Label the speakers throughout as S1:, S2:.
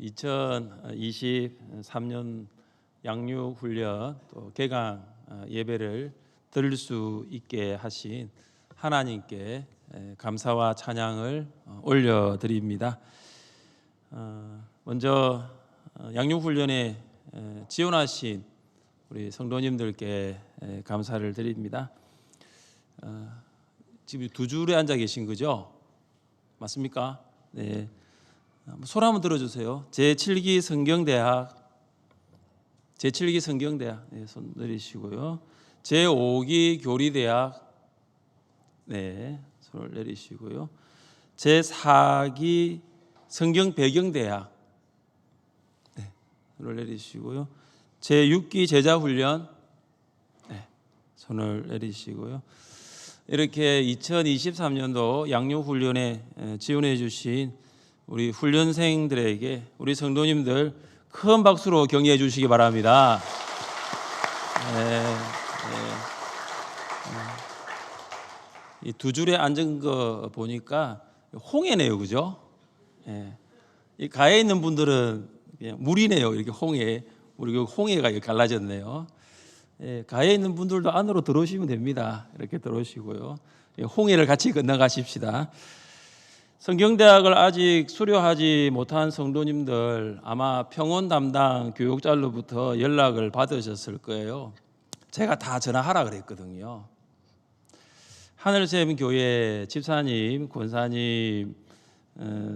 S1: 2023년 양육훈련 또 개강 예배를 드릴 수 있게 하신 하나님께 감사와 찬양을 올려드립니다. 먼저 양육훈련에 지원하신 우리 성도님들께 감사를 드립니다. 지금 두 줄에 앉아 계신 거죠? 맞습니까? 네. 손 한번 들어주세요. 제7기 성경대학 네, 손 내리시고요. 제5기 교리대학 네, 손을 내리시고요. 제4기 성경배경대학 네, 손을 내리시고요. 제6기 제자훈련 네, 손을 내리시고요. 이렇게 2023년도 양육훈련에 지원해 주신 우리 훈련생들에게 우리 성도님들 큰 박수로 격려해 주시기 바랍니다. 이 두 줄에 앉은 거 보니까 홍해네요, 그죠? 이 가에 있는 분들은 그냥 물이네요. 이렇게 우리 홍해가 이렇게 갈라졌네요. 가에 있는 분들도 안으로 들어오시면 됩니다. 이렇게 들어오시고요. 홍해를 같이 건너가십시다. 성경대학을 아직 수료하지 못한 성도님들 아마 평원 담당 교육자로부터 연락을 받으셨을 거예요. 제가 다 전화하라 그랬거든요. 하늘샘 교회 집사님, 권사님,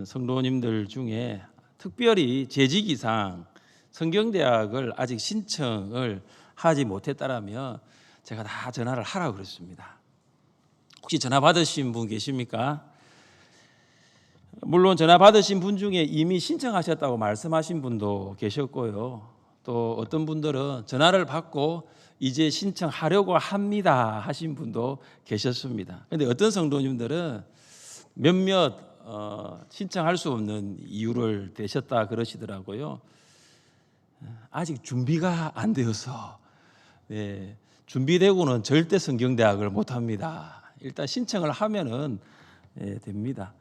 S1: 성도님들 중에 특별히 재직이상 성경대학을 아직 신청을 하지 못했다라면 제가 다 전화를 하라고 그랬습니다. 혹시 전화 받으신 분 계십니까? 물론 전화 받으신 분 중에 이미 신청하셨다고 말씀하신 분도 계셨고요. 또 어떤 분들은 전화를 받고 이제 신청하려고 합니다 하신 분도 계셨습니다. 그런데 어떤 성도님들은 몇몇 신청할 수 없는 이유를 대셨다 그러시더라고요. 아직 준비가 안 되어서 준비되고는 절대 성경대학을 못합니다. 일단 신청을 하면은 됩니다.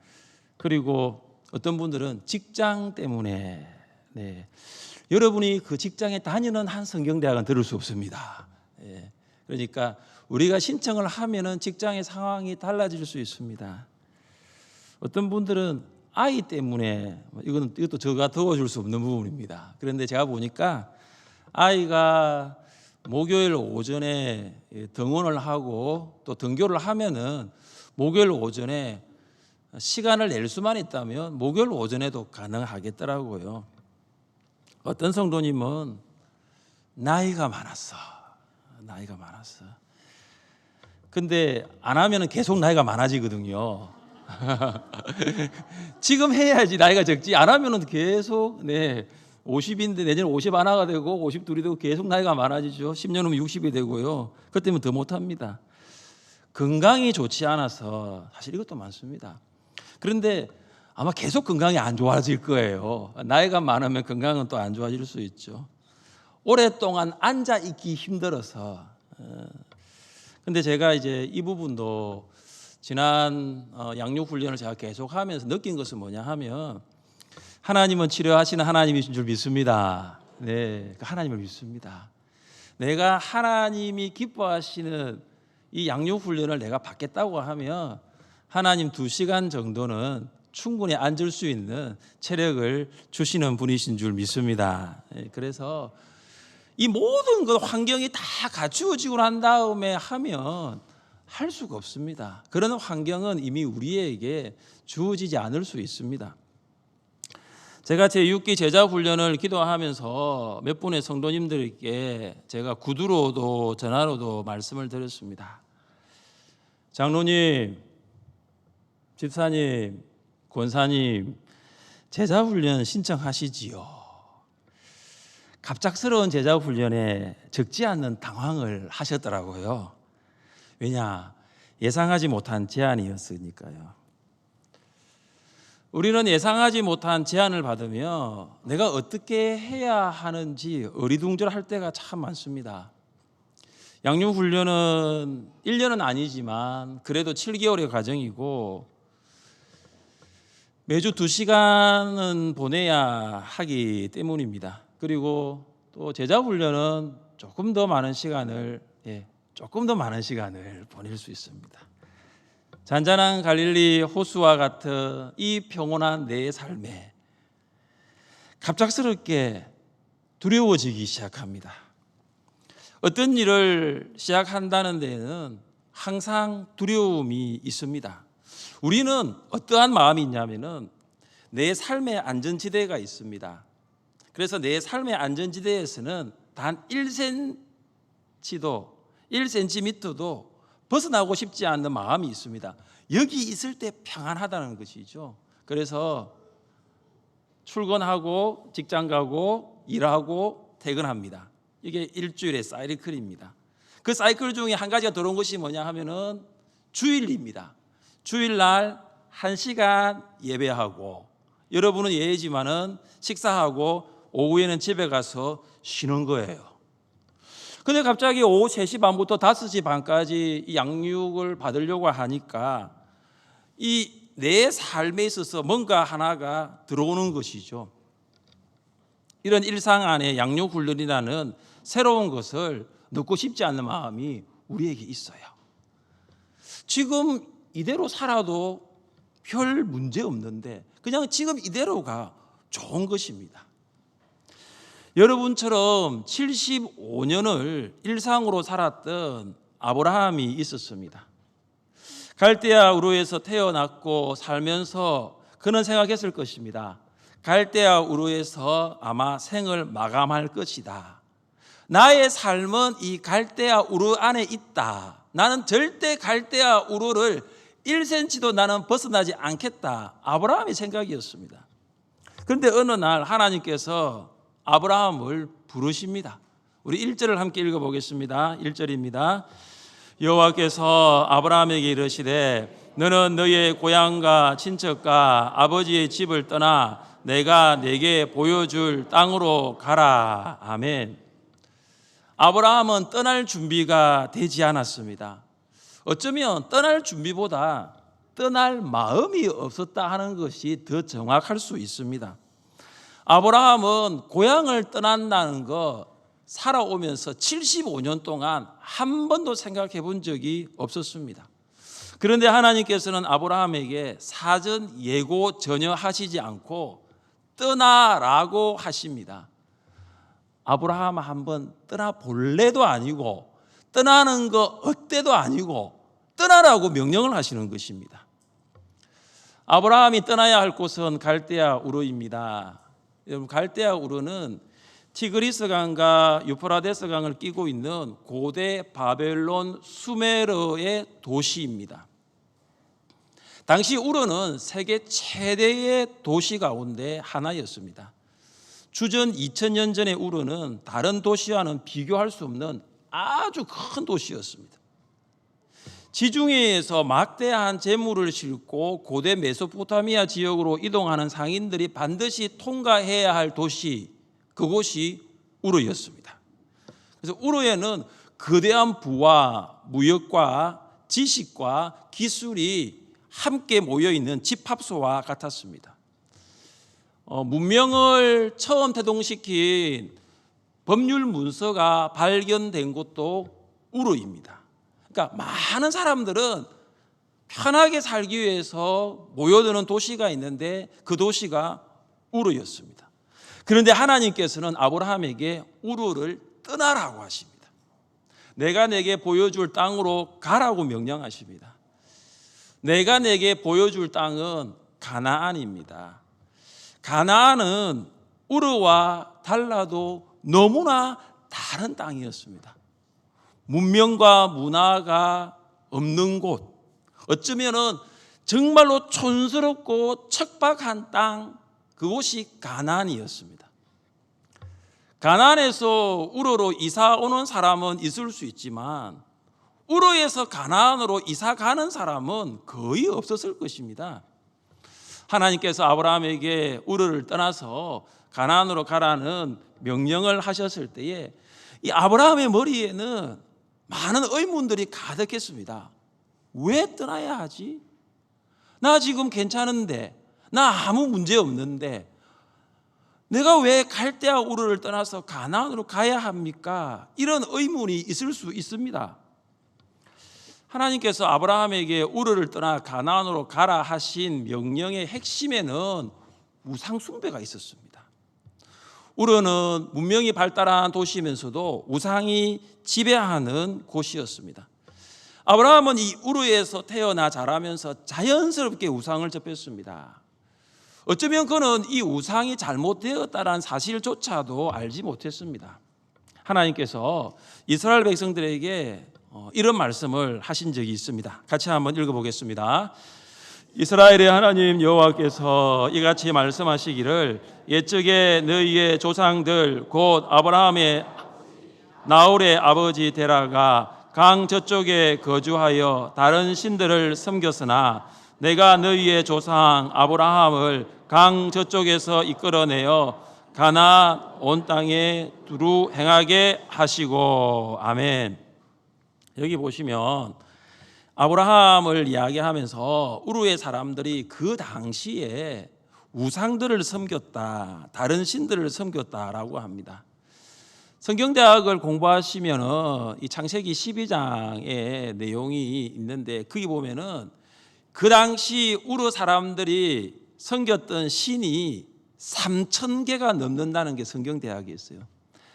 S1: 그리고 어떤 분들은 직장 때문에 여러분이 그 직장에 다니는 한 성경대학은 들을 수 없습니다. 그러니까 우리가 신청을 하면은 직장의 상황이 달라질 수 있습니다. 어떤 분들은 아이 때문에 이것도 제가 도와줄 수 없는 부분입니다. 그런데 제가 보니까 아이가 목요일 오전에 등원을 하고 또 등교를 하면은 목요일 오전에 시간을 낼 수만 있다면 목요일 오전에도 가능하겠더라고요. 어떤 성도님은 나이가 많았어. 근데 안 하면은 계속 나이가 많아지거든요. 지금 해야지 나이가 적지. 안 하면은 계속 50인데 내년 50 하나가 되고 52이 되고 계속 나이가 많아지죠. 10년 후면 60이 되고요. 그것 때문에 더 못합니다. 건강이 좋지 않아서 사실 이것도 많습니다. 그런데 아마 계속 건강이 안 좋아질 거예요. 나이가 많으면 건강은 또 안 좋아질 수 있죠. 오랫동안 앉아 있기 힘들어서. 근데 제가 이제 이 부분도 지난 양육훈련을 제가 계속하면서 느낀 것은 뭐냐 하면 하나님은 치료하시는 하나님이신 줄 믿습니다. 네, 하나님을 믿습니다. 내가 하나님이 기뻐하시는 이 양육훈련을 내가 받겠다고 하면 하나님 2시간 정도는 충분히 앉을 수 있는 체력을 주시는 분이신 줄 믿습니다. 그래서 이 모든 것 환경이 다 갖추어지고 난 다음에 하면 할 수가 없습니다. 그런 환경은 이미 우리에게 주어지지 않을 수 있습니다. 제가 제6기 제자훈련을 기도하면서 몇 분의 성도님들께 제가 구두로도 전화로도 말씀을 드렸습니다. 장로님, 집사님, 권사님, 제자훈련 신청하시지요. 갑작스러운 제자훈련에 적지 않는 당황을 하셨더라고요. 왜냐? 예상하지 못한 제안이었으니까요. 우리는 예상하지 못한 제안을 받으며 내가 어떻게 해야 하는지 어리둥절할 때가 참 많습니다. 양육훈련은 1년은 아니지만 그래도 7개월의 과정이고 매주 2시간은 보내야 하기 때문입니다. 그리고 또 제자 훈련은 조금 더 많은 시간을 보낼 수 있습니다. 잔잔한 갈릴리 호수와 같은 이 평온한 내 삶에 갑작스럽게 두려워지기 시작합니다. 어떤 일을 시작한다는 데에는 항상 두려움이 있습니다. 우리는 어떠한 마음이 있냐면은 내 삶의 안전지대가 있습니다. 그래서 내 삶의 안전지대에서는 단 1cm도 벗어나고 싶지 않는 마음이 있습니다. 여기 있을 때 평안하다는 것이죠. 그래서 출근하고 직장 가고 일하고 퇴근합니다. 이게 일주일의 사이클입니다. 그 사이클 중에 한 가지가 들어온 것이 뭐냐 하면은 주일입니다. 주일날 1시간 예배하고, 여러분은 예외지만은 식사하고 오후에는 집에 가서 쉬는 거예요. 근데 갑자기 오후 3시 반부터 5시 반까지 양육을 받으려고 하니까 이 내 삶에 있어서 뭔가 하나가 들어오는 것이죠. 이런 일상 안에 양육 훈련이라는 새로운 것을 넣고 싶지 않는 마음이 우리에게 있어요. 지금 이대로 살아도 별 문제 없는데 그냥 지금 이대로가 좋은 것입니다. 여러분처럼 75년을 일상으로 살았던 아브라함이 있었습니다. 갈대아 우르에서 태어났고 살면서 그는 생각했을 것입니다. 갈대아 우르에서 아마 생을 마감할 것이다. 나의 삶은 이 갈대아 우르 안에 있다. 나는 절대 갈대아 우르를 1cm도 나는 벗어나지 않겠다. 아브라함의 생각이었습니다. 그런데 어느 날 하나님께서 아브라함을 부르십니다. 우리 1절을 함께 읽어보겠습니다. 1절입니다. 여호와께서 아브라함에게 이르시되 너는 너의 고향과 친척과 아버지의 집을 떠나 내가 내게 보여줄 땅으로 가라. 아멘. 아브라함은 떠날 준비가 되지 않았습니다. 어쩌면 떠날 준비보다 떠날 마음이 없었다 하는 것이 더 정확할 수 있습니다. 아브라함은 고향을 떠난다는 거 살아오면서 75년 동안 한 번도 생각해 본 적이 없었습니다. 그런데 하나님께서는 아브라함에게 사전 예고 전혀 하시지 않고 떠나라고 하십니다. 아브라함 한번 떠나볼래도 아니고 떠나는 거 어때도 아니고 떠나라고 명령을 하시는 것입니다. 아브라함이 떠나야 할 곳은 갈대아 우르입니다. 여러분, 갈대아 우르는 티그리스 강과 유프라데스 강을 끼고 있는 고대 바벨론 수메르의 도시입니다. 당시 우르는 세계 최대의 도시 가운데 하나였습니다. 주전 2000년 전의 우르는 다른 도시와는 비교할 수 없는 아주 큰 도시였습니다. 지중해에서 막대한 재물을 싣고 고대 메소포타미아 지역으로 이동하는 상인들이 반드시 통과해야 할 도시, 그곳이 우르였습니다. 그래서 우르에는 거대한 부와 무역과 지식과 기술이 함께 모여있는 집합소와 같았습니다. 문명을 처음 태동시킨 법률 문서가 발견된 곳도 우르입니다. 그러니까 많은 사람들은 편하게 살기 위해서 모여드는 도시가 있는데 그 도시가 우르였습니다. 그런데 하나님께서는 아브라함에게 우르를 떠나라고 하십니다. 내가 내게 보여줄 땅으로 가라고 명령하십니다. 내가 내게 보여줄 땅은 가나안입니다. 가나안은 우르와 달라도 너무나 다른 땅이었습니다. 문명과 문화가 없는 곳, 어쩌면은 정말로 촌스럽고 척박한 땅, 그곳이 가나안이었습니다. 가나안에서 우르로 이사 오는 사람은 있을 수 있지만 우르에서 가나안으로 이사 가는 사람은 거의 없었을 것입니다. 하나님께서 아브라함에게 우르를 떠나서 가나안으로 가라는 명령을 하셨을 때에 이 아브라함의 머리에는 많은 의문들이 가득했습니다. 왜 떠나야 하지? 나 지금 괜찮은데, 나 아무 문제 없는데 내가 왜 갈대아 우르를 떠나서 가나안으로 가야 합니까? 이런 의문이 있을 수 있습니다. 하나님께서 아브라함에게 우르를 떠나 가나안으로 가라 하신 명령의 핵심에는 우상 숭배가 있었습니다. 우르는 문명이 발달한 도시면서도 우상이 지배하는 곳이었습니다. 아브라함은 이 우르에서 태어나 자라면서 자연스럽게 우상을 접했습니다. 어쩌면 그는 이 우상이 잘못되었다는 사실조차도 알지 못했습니다. 하나님께서 이스라엘 백성들에게 이런 말씀을 하신 적이 있습니다. 같이 한번 읽어보겠습니다. 이스라엘의 하나님 여호와께서 이같이 말씀하시기를 옛적에 너희의 조상들 곧 아브라함의 나홀의 아버지 데라가 강 저쪽에 거주하여 다른 신들을 섬겼으나 내가 너희의 조상 아브라함을 강 저쪽에서 이끌어내어 가나안 온 땅에 두루 행하게 하시고. 아멘. 여기 보시면 아브라함을 이야기하면서 우르의 사람들이 그 당시에 우상들을 섬겼다, 다른 신들을 섬겼다라고 합니다. 성경대학을 공부하시면은 이 창세기 12장의 내용이 있는데 거기 보면은 그 당시 우르 사람들이 섬겼던 신이 3,000개가 넘는다는 게 성경대학에 있어요.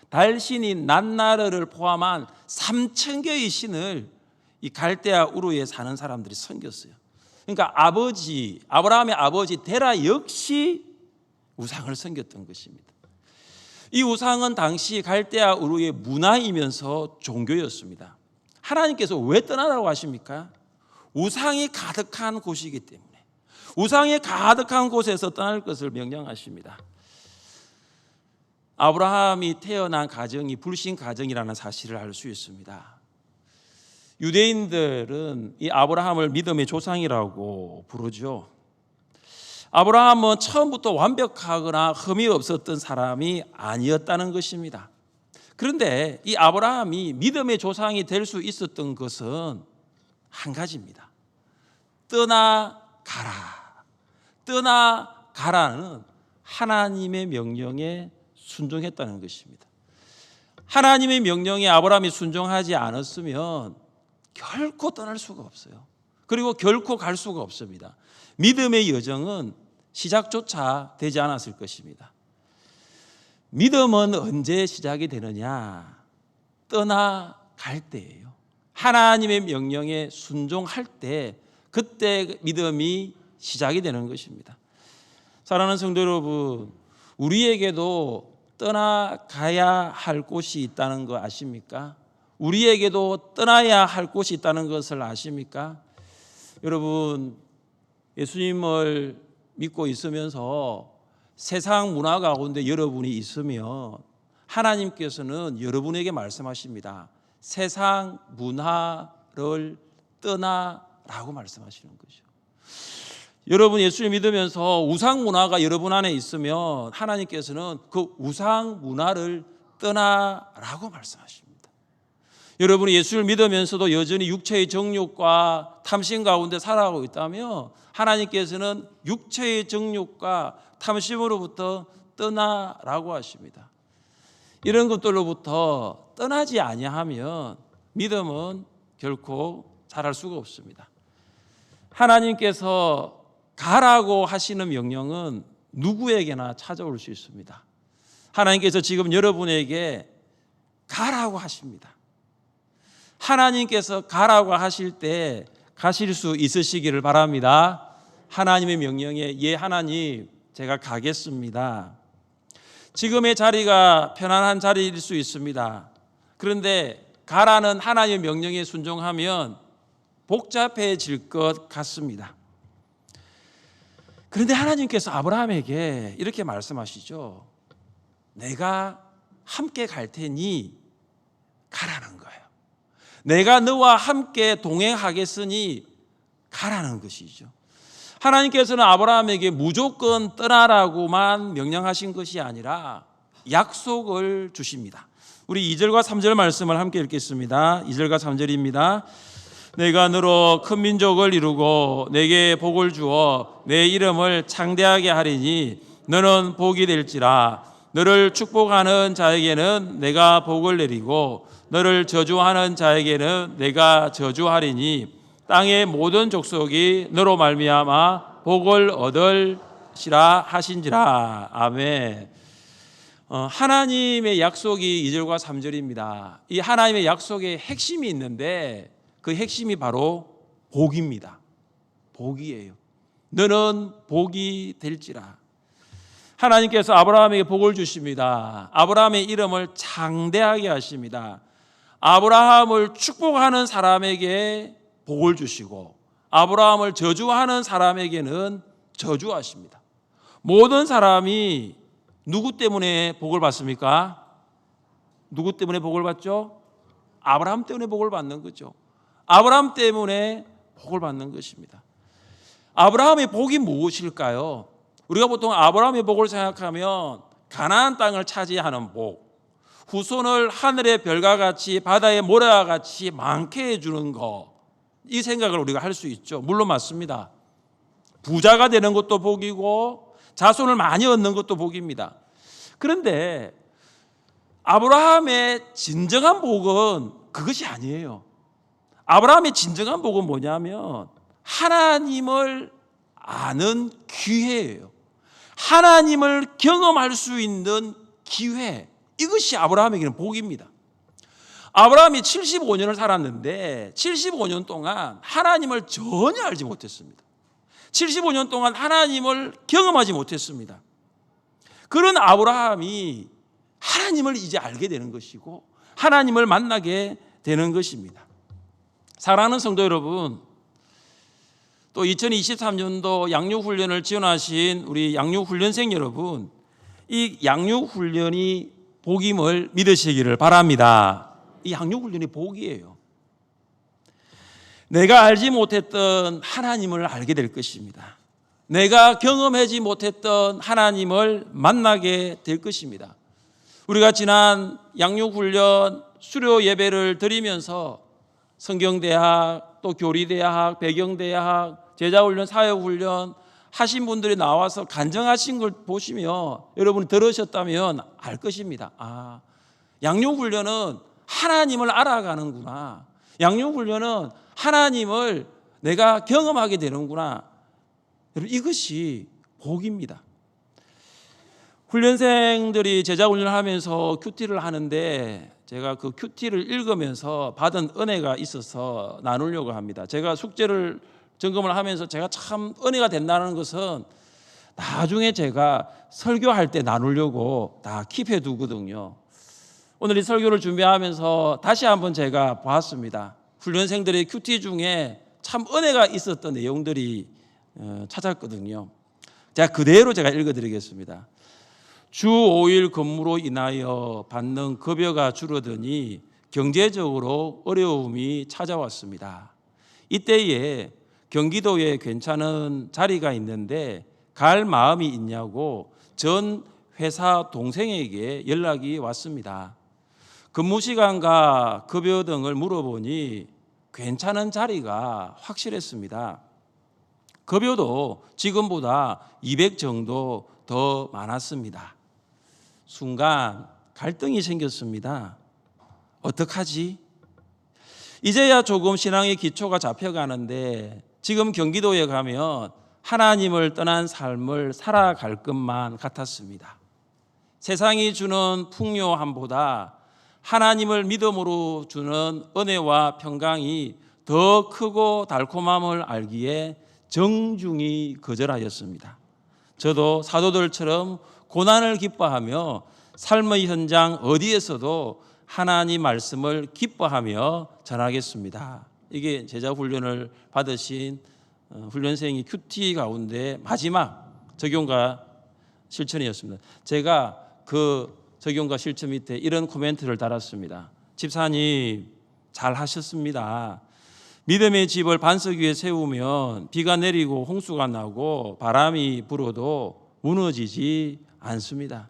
S1: 달신인 난나르를 포함한 3,000개의 신을 이 갈대아 우르에 사는 사람들이 섬겼어요. 그러니까 아브라함의 아버지 데라 역시 우상을 섬겼던 것입니다. 이 우상은 당시 갈대아 우르의 문화이면서 종교였습니다. 하나님께서 왜 떠나라고 하십니까? 우상이 가득한 곳이기 때문에, 우상이 가득한 곳에서 떠날 것을 명령하십니다. 아브라함이 태어난 가정이 불신 가정이라는 사실을 알 수 있습니다. 유대인들은 이 아브라함을 믿음의 조상이라고 부르죠. 아브라함은 처음부터 완벽하거나 흠이 없었던 사람이 아니었다는 것입니다. 그런데 이 아브라함이 믿음의 조상이 될 수 있었던 것은 한 가지입니다. 떠나가라는 하나님의 명령에 순종했다는 것입니다. 하나님의 명령에 아브라함이 순종하지 않았으면 결코 떠날 수가 없어요. 그리고 결코 갈 수가 없습니다. 믿음의 여정은 시작조차 되지 않았을 것입니다. 믿음은 언제 시작이 되느냐? 떠나갈 때예요. 하나님의 명령에 순종할 때, 그때 믿음이 시작이 되는 것입니다. 사랑하는 성도 여러분, 우리에게도 떠나가야 할 곳이 있다는 거 아십니까? 우리에게도 떠나야 할 곳이 있다는 것을 아십니까? 여러분, 예수님을 믿고 있으면서 세상 문화 가운데 여러분이 있으면 하나님께서는 여러분에게 말씀하십니다. 세상 문화를 떠나라고 말씀하시는 거죠. 여러분 예수를 믿으면서 우상 문화가 여러분 안에 있으면 하나님께서는 그 우상 문화를 떠나라고 말씀하십니다. 여러분이 예수를 믿으면서도 여전히 육체의 정욕과 탐심 가운데 살아가고 있다면 하나님께서는 육체의 정욕과 탐심으로부터 떠나라고 하십니다. 이런 것들로부터 떠나지 아니하면 믿음은 결코 자랄 수가 없습니다. 하나님께서 가라고 하시는 명령은 누구에게나 찾아올 수 있습니다. 하나님께서 지금 여러분에게 가라고 하십니다. 하나님께서 가라고 하실 때 가실 수 있으시기를 바랍니다. 하나님의 명령에 예 하나님 제가 가겠습니다. 지금의 자리가 편안한 자리일 수 있습니다. 그런데 가라는 하나님의 명령에 순종하면 복잡해질 것 같습니다. 그런데 하나님께서 아브라함에게 이렇게 말씀하시죠. 내가 함께 갈 테니 가라는 거예요. 내가 너와 함께 동행하겠으니 가라는 것이죠. 하나님께서는 아브라함에게 무조건 떠나라고만 명령하신 것이 아니라 약속을 주십니다. 우리 2절과 3절 말씀을 함께 읽겠습니다. 2절과 3절입니다. 내가 너로 큰 민족을 이루고 내게 복을 주어 내 이름을 창대하게 하리니 너는 복이 될지라. 너를 축복하는 자에게는 내가 복을 내리고 너를 저주하는 자에게는 내가 저주하리니 땅의 모든 족속이 너로 말미암아 복을 얻을시라 하신지라. 아멘. 하나님의 약속이 2절과 3절입니다. 이 하나님의 약속의 핵심이 있는데 그 핵심이 바로 복입니다. 복이에요. 너는 복이 될지라. 하나님께서 아브라함에게 복을 주십니다. 아브라함의 이름을 창대하게 하십니다. 아브라함을 축복하는 사람에게 복을 주시고 아브라함을 저주하는 사람에게는 저주하십니다. 모든 사람이 누구 때문에 복을 받습니까? 누구 때문에 복을 받죠? 아브라함 때문에 복을 받는 거죠. 아브라함 때문에 복을 받는 것입니다. 아브라함의 복이 무엇일까요? 우리가 보통 아브라함의 복을 생각하면 가나안 땅을 차지하는 복, 후손을 하늘의 별과 같이 바다의 모래와 같이 많게 해주는 것, 이 생각을 우리가 할 수 있죠. 물론 맞습니다. 부자가 되는 것도 복이고 자손을 많이 얻는 것도 복입니다. 그런데 아브라함의 진정한 복은 그것이 아니에요. 아브라함의 진정한 복은 뭐냐면 하나님을 아는 기회예요. 하나님을 경험할 수 있는 기회, 이것이 아브라함에게는 복입니다. 아브라함이 75년을 살았는데 75년 동안 하나님을 전혀 알지 못했습니다. 75년 동안 하나님을 경험하지 못했습니다. 그런 아브라함이 하나님을 이제 알게 되는 것이고 하나님을 만나게 되는 것입니다. 사랑하는 성도 여러분, 또 2023년도 양육훈련을 지원하신 우리 양육훈련생 여러분, 이 양육훈련이 복임을 믿으시기를 바랍니다. 이 양육훈련이 복이에요. 내가 알지 못했던 하나님을 알게 될 것입니다. 내가 경험하지 못했던 하나님을 만나게 될 것입니다. 우리가 지난 양육훈련 수료 예배를 드리면서 성경대학, 또 교리대학, 배경대학, 제자훈련, 사회훈련 하신 분들이 나와서 간증하신 걸 보시면 여러분이 들으셨다면 알 것입니다. 아, 양육훈련은 하나님을 알아가는구나. 양육훈련은 하나님을 내가 경험하게 되는구나. 여러분, 이것이 복입니다. 훈련생들이 제자훈련을 하면서 큐티를 하는데 제가 그 큐티를 읽으면서 받은 은혜가 있어서 나누려고 합니다. 제가 숙제를 점검을 하면서 제가 참 은혜가 된다는 것은 나중에 제가 설교할 때 나누려고 다 킵해 두거든요. 오늘 이 설교를 준비하면서 다시 한번 제가 보았습니다. 훈련생들의 큐티 중에 참 은혜가 있었던 내용들이 찾았거든요. 그대로 제가 읽어드리겠습니다. 주 5일 근무로 인하여 받는 급여가 줄어드니 경제적으로 어려움이 찾아왔습니다. 이때에 경기도에 괜찮은 자리가 있는데 갈 마음이 있냐고 전 회사 동생에게 연락이 왔습니다. 근무 시간과 급여 등을 물어보니 괜찮은 자리가 확실했습니다. 급여도 지금보다 200 정도 더 많았습니다. 순간 갈등이 생겼습니다. 어떡하지? 이제야 조금 신앙의 기초가 잡혀가는데 지금 경기도에 가면 하나님을 떠난 삶을 살아갈 것만 같았습니다. 세상이 주는 풍요함보다 하나님을 믿음으로 주는 은혜와 평강이 더 크고 달콤함을 알기에 정중히 거절하였습니다. 저도 사도들처럼 고난을 기뻐하며 삶의 현장 어디에서도 하나님 말씀을 기뻐하며 전하겠습니다. 이게 제자 훈련을 받으신 훈련생이 큐티 가운데 마지막 적용과 실천이었습니다. 제가 그 적용과 실천 밑에 이런 코멘트를 달았습니다. 집사님 잘 하셨습니다. 믿음의 집을 반석 위에 세우면 비가 내리고 홍수가 나고 바람이 불어도 무너지지 않습니다.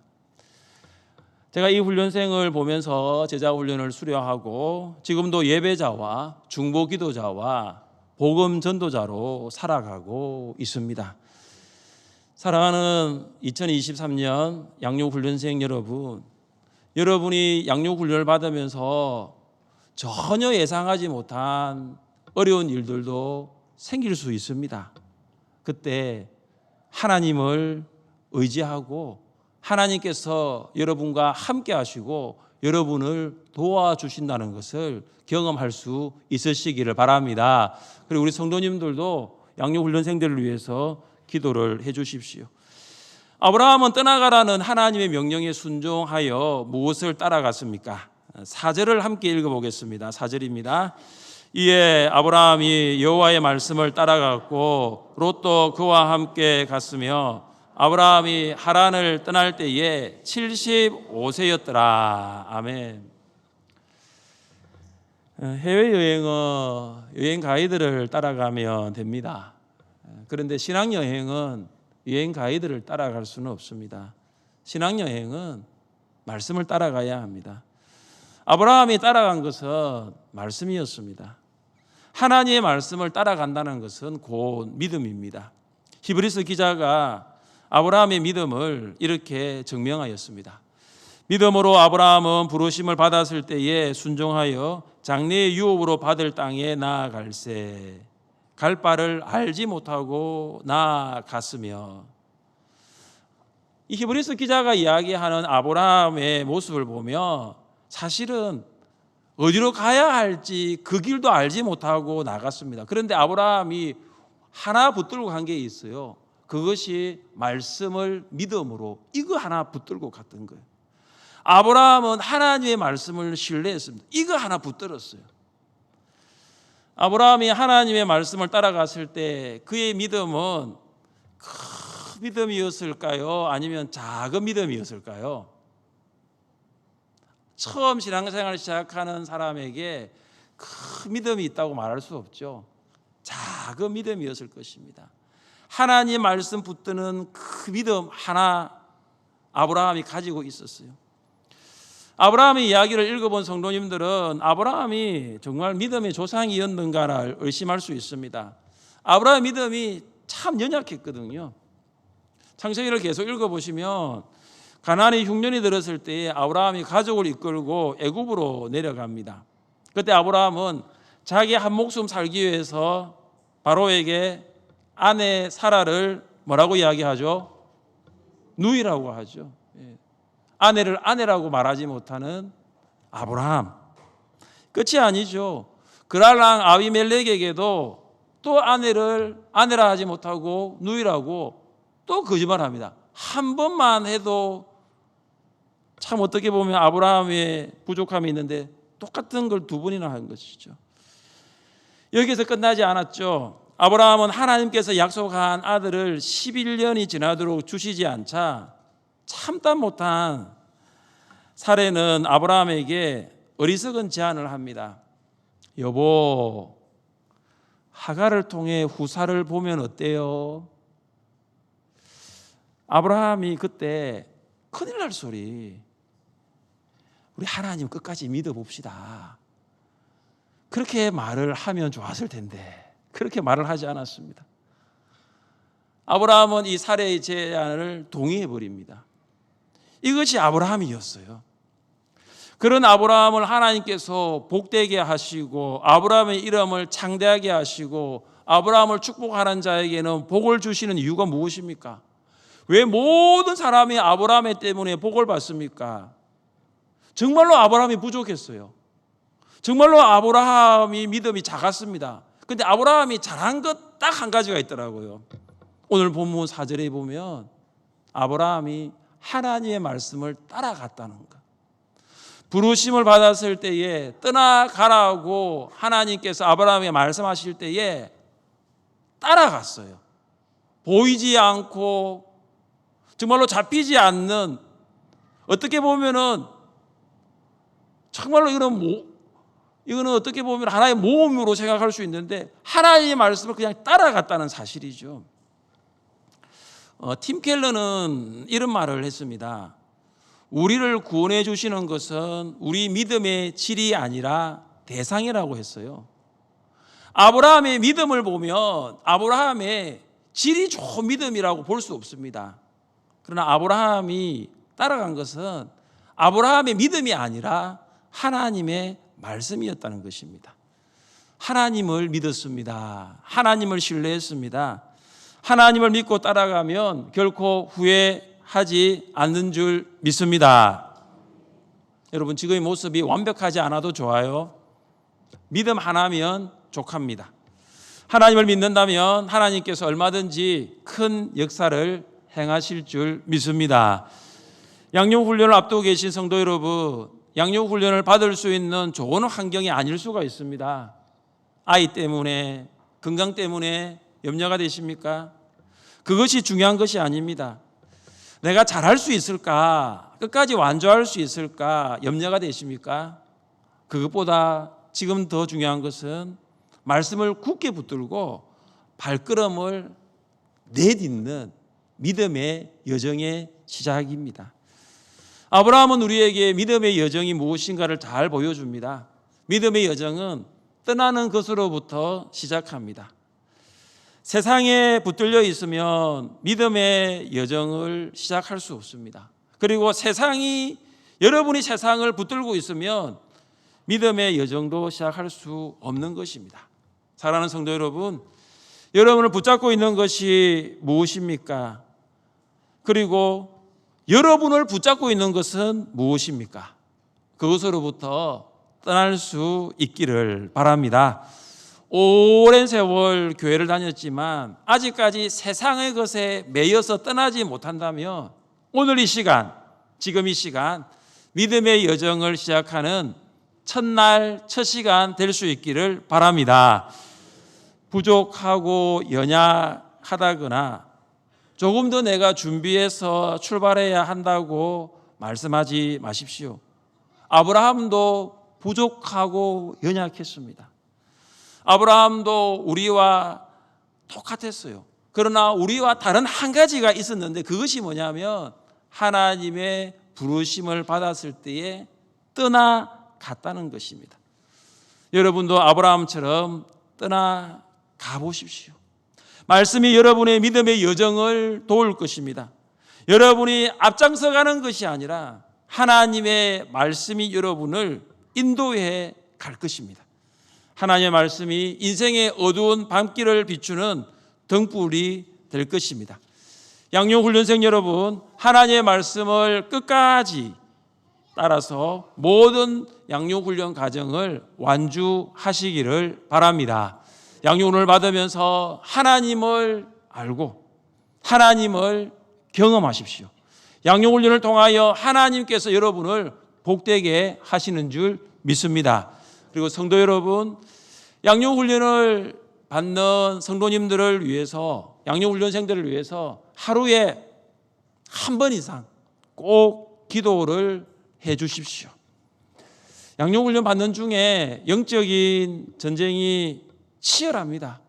S1: 제가 이 훈련생을 보면서 제자 훈련을 수료하고 지금도 예배자와 중보 기도자와 복음 전도자로 살아가고 있습니다. 사랑하는 2023년 양육 훈련생 여러분, 여러분이 양육 훈련을 받으면서 전혀 예상하지 못한 어려운 일들도 생길 수 있습니다. 그때 하나님을 의지하고 하나님께서 여러분과 함께 하시고 여러분을 도와주신다는 것을 경험할 수 있으시기를 바랍니다. 그리고 우리 성도님들도 양육훈련생들을 위해서 기도를 해 주십시오. 아브라함은 떠나가라는 하나님의 명령에 순종하여 무엇을 따라갔습니까? 4절을 함께 읽어보겠습니다. 4절입니다. 이에 아브라함이 여호와의 말씀을 따라갔고 롯도 그와 함께 갔으며 아브라함이 하란을 떠날 때에 75세였더라. 아멘. 해외여행은 여행 가이드를 따라가면 됩니다. 그런데 신앙여행은 여행 가이드를 따라갈 수는 없습니다. 신앙여행은 말씀을 따라가야 합니다. 아브라함이 따라간 것은 말씀이었습니다. 하나님의 말씀을 따라간다는 것은 곧 믿음입니다. 히브리서 기자가 아브라함의 믿음을 이렇게 증명하였습니다. 믿음으로 아브라함은 부르심을 받았을 때에 순종하여 장래의 유업으로 받을 땅에 나아갈새 갈 바를 알지 못하고 나아갔으며, 이 히브리서 기자가 이야기하는 아브라함의 모습을 보며 사실은 어디로 가야 할지 그 길도 알지 못하고 나갔습니다. 그런데 아브라함이 하나 붙들고 간 게 있어요. 그것이 말씀을 믿음으로 이거 하나 붙들고 갔던 거예요. 아브라함은 하나님의 말씀을 신뢰했습니다. 이거 하나 붙들었어요. 아브라함이 하나님의 말씀을 따라갔을 때 그의 믿음은 큰 믿음이었을까요? 아니면 작은 믿음이었을까요? 처음 신앙생활을 시작하는 사람에게 큰 믿음이 있다고 말할 수 없죠. 작은 믿음이었을 것입니다. 하나님의 말씀 붙드는 그 믿음 하나 아브라함이 가지고 있었어요. 아브라함의 이야기를 읽어본 성도님들은 아브라함이 정말 믿음의 조상이었는가를 의심할 수 있습니다. 아브라함의 믿음이 참 연약했거든요. 창세기를 계속 읽어보시면 가나안의 흉년이 들었을 때에 아브라함이 가족을 이끌고 애굽으로 내려갑니다. 그때 아브라함은 자기 한 목숨 살기 위해서 바로에게 아내 사라를 뭐라고 이야기하죠? 누이라고 하죠. 아내를 아내라고 말하지 못하는 아브라함. 끝이 아니죠. 그랄랑 아비멜렉에게도 또 아내를 아내라 하지 못하고 누이라고 또 거짓말합니다. 한 번만 해도 참 어떻게 보면 아브라함의 부족함이 있는데 똑같은 걸 두 번이나 한 것이죠. 여기서 끝나지 않았죠. 아브라함은 하나님께서 약속한 아들을 11년이 지나도록 주시지 않자 참다 못한 사례는 아브라함에게 어리석은 제안을 합니다. 여보, 하갈을 통해 후사를 보면 어때요? 아브라함이 그때 큰일 날 소리, 우리 하나님 끝까지 믿어봅시다, 그렇게 말을 하면 좋았을 텐데 그렇게 말을 하지 않았습니다. 아브라함은 이 사례의 제안을 동의해 버립니다. 이것이 아브라함이었어요. 그런 아브라함을 하나님께서 복되게 하시고 아브라함의 이름을 창대하게 하시고 아브라함을 축복하는 자에게는 복을 주시는 이유가 무엇입니까? 왜 모든 사람이 아브라함 때문에 복을 받습니까? 정말로 아브라함이 부족했어요. 정말로 아브라함이 믿음이 작았습니다. 그런데 아브라함이 잘한 것 딱 한 가지가 있더라고요. 오늘 본문 4절에 보면 아브라함이 하나님의 말씀을 따라갔다는 것. 부르심을 받았을 때에 떠나가라고 하나님께서 아브라함에게 말씀하실 때에 따라갔어요. 보이지 않고 정말로 잡히지 않는, 어떻게 보면은 정말로 이거는 어떻게 보면 하나의 모험으로 생각할 수 있는데 하나님의 말씀을 그냥 따라갔다는 사실이죠. 팀 켈러는 이런 말을 했습니다. 우리를 구원해 주시는 것은 우리 믿음의 질이 아니라 대상이라고 했어요. 아브라함의 믿음을 보면 아브라함의 질이 좋은 믿음이라고 볼 수 없습니다. 그러나 아브라함이 따라간 것은 아브라함의 믿음이 아니라 하나님의 말씀이었다는 것입니다. 하나님을 믿었습니다. 하나님을 신뢰했습니다. 하나님을 믿고 따라가면 결코 후회하지 않는 줄 믿습니다. 여러분, 지금의 모습이 완벽하지 않아도 좋아요. 믿음 하나면 족합니다. 하나님을 믿는다면 하나님께서 얼마든지 큰 역사를 행하실 줄 믿습니다. 양육훈련을 앞두고 계신 성도 여러분, 양육훈련을 받을 수 있는 좋은 환경이 아닐 수가 있습니다. 아이 때문에, 건강 때문에 염려가 되십니까? 그것이 중요한 것이 아닙니다. 내가 잘할 수 있을까? 끝까지 완주할 수 있을까? 염려가 되십니까? 그것보다 지금 더 중요한 것은 말씀을 굳게 붙들고 발걸음을 내딛는 믿음의 여정의 시작입니다. 아브라함은 우리에게 믿음의 여정이 무엇인가를 잘 보여줍니다. 믿음의 여정은 떠나는 것으로부터 시작합니다. 세상에 붙들려 있으면 믿음의 여정을 시작할 수 없습니다. 그리고 여러분이 세상을 붙들고 있으면 믿음의 여정도 시작할 수 없는 것입니다. 사랑하는 성도 여러분, 여러분을 붙잡고 있는 것이 무엇입니까? 그리고 여러분을 붙잡고 있는 것은 무엇입니까? 그것으로부터 떠날 수 있기를 바랍니다. 오랜 세월 교회를 다녔지만 아직까지 세상의 것에 매여서 떠나지 못한다면 오늘 이 시간, 지금 이 시간 믿음의 여정을 시작하는 첫날, 첫 시간 될 수 있기를 바랍니다. 부족하고 연약하다거나 조금 더 내가 준비해서 출발해야 한다고 말씀하지 마십시오. 아브라함도 부족하고 연약했습니다. 아브라함도 우리와 똑같았어요. 그러나 우리와 다른 한 가지가 있었는데 그것이 뭐냐면 하나님의 부르심을 받았을 때에 떠나갔다는 것입니다. 여러분도 아브라함처럼 떠나가 보십시오. 말씀이 여러분의 믿음의 여정을 도울 것입니다. 여러분이 앞장서 가는 것이 아니라 하나님의 말씀이 여러분을 인도해 갈 것입니다. 하나님의 말씀이 인생의 어두운 밤길을 비추는 등불이 될 것입니다. 양육훈련생 여러분, 하나님의 말씀을 끝까지 따라서 모든 양육훈련 과정을 완주하시기를 바랍니다. 양육훈련을 받으면서 하나님을 알고 하나님을 경험하십시오. 양육훈련을 통하여 하나님께서 여러분을 복되게 하시는 줄 믿습니다. 그리고 성도 여러분, 양육훈련을 받는 성도님들을 위해서, 양육훈련생들을 위해서 하루에 한 번 이상 꼭 기도를 해 주십시오. 양육훈련 받는 중에 영적인 전쟁이 치열합니다.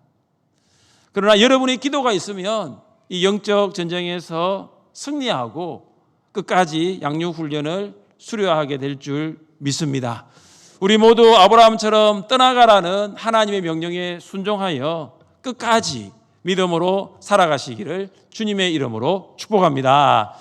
S1: 그러나 여러분의 기도가 있으면 이 영적 전쟁에서 승리하고 끝까지 양육훈련을 수료하게 될 줄 믿습니다. 우리 모두 아브라함처럼 떠나가라는 하나님의 명령에 순종하여 끝까지 믿음으로 살아가시기를 주님의 이름으로 축복합니다.